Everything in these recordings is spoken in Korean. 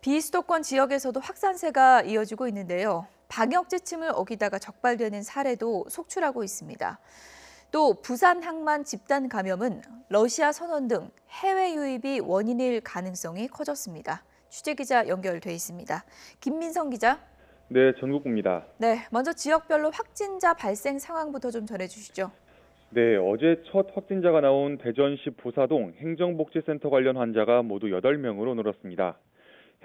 비수도권 지역에서도 확산세가 이어지고 있는데요. 방역 지침을 어기다가 적발되는 사례도 속출하고 있습니다. 또 부산 항만 집단 감염은 러시아 선원 등 해외 유입이 원인일 가능성이 커졌습니다. 취재기자 연결돼 있습니다. 김민성 기자. 네, 전국구입니다. 네, 먼저 지역별로 확진자 발생 상황부터 좀 전해주시죠. 네, 어제 첫 확진자가 나온 대전시 부사동 행정복지센터 관련 환자가 모두 8명으로 늘었습니다.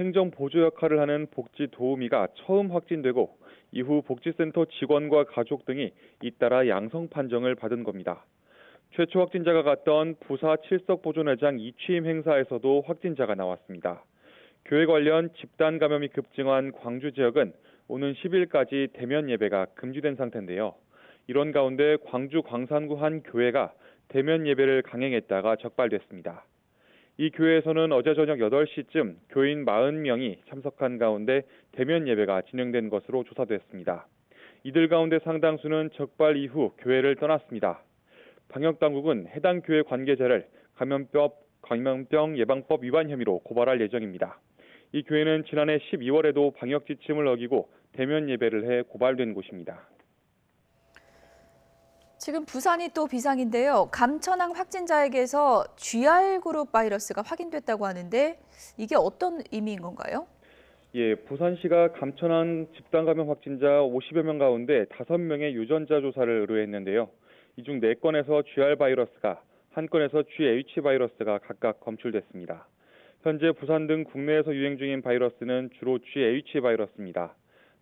행정보조 역할을 하는 복지도우미가 처음 확진되고 이후 복지센터 직원과 가족 등이 잇따라 양성 판정을 받은 겁니다. 최초 확진자가 갔던 부사 칠석보존회장 이취임 행사에서도 확진자가 나왔습니다. 교회 관련 집단 감염이 급증한 광주 지역은 오는 10일까지 대면 예배가 금지된 상태인데요. 이런 가운데 광주 광산구 한 교회가 대면 예배를 강행했다가 적발됐습니다. 이 교회에서는 어제 저녁 8시쯤 교인 40명이 참석한 가운데 대면 예배가 진행된 것으로 조사됐습니다. 이들 가운데 상당수는 적발 이후 교회를 떠났습니다. 방역당국은 해당 교회 관계자를 감염병 예방법 위반 혐의로 고발할 예정입니다. 이 교회는 지난해 12월에도 방역 지침을 어기고 대면 예배를 해 고발된 곳입니다. 지금 부산이 또 비상인데요. 감천항 확진자에게서 GR 그룹 바이러스가 확인됐다고 하는데 이게 어떤 의미인 건가요? 예, 부산시가 감천항 집단 감염 확진자 50여 명 가운데 5명의 유전자 조사를 의뢰했는데요. 이 중 4건에서 GR 바이러스가, 1건에서 GH 바이러스가 각각 검출됐습니다. 현재 부산 등 국내에서 유행 중인 바이러스는 주로 GH 바이러스입니다.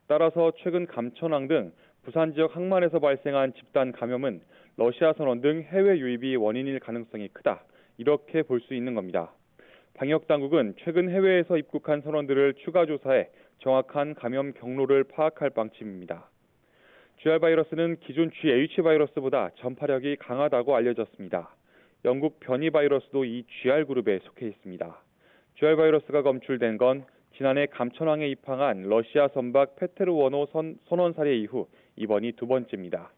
따라서 최근 감천항 등 부산 지역 항만에서 발생한 집단 감염은 러시아 선원 등 해외 유입이 원인일 가능성이 크다. 이렇게 볼 수 있는 겁니다. 방역당국은 최근 해외에서 입국한 선원들을 추가 조사해 정확한 감염 경로를 파악할 방침입니다. GR 바이러스는 기존 GH 바이러스보다 전파력이 강하다고 알려졌습니다. 영국 변이 바이러스도 이 GR 그룹에 속해 있습니다. GR 바이러스가 검출된 건 지난해 감천항에 입항한 러시아 선박 페테르 원호 선원 사례 이후 이번이 두 번째입니다.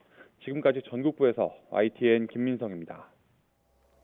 지금까지 전국부에서 YTN 김민성입니다.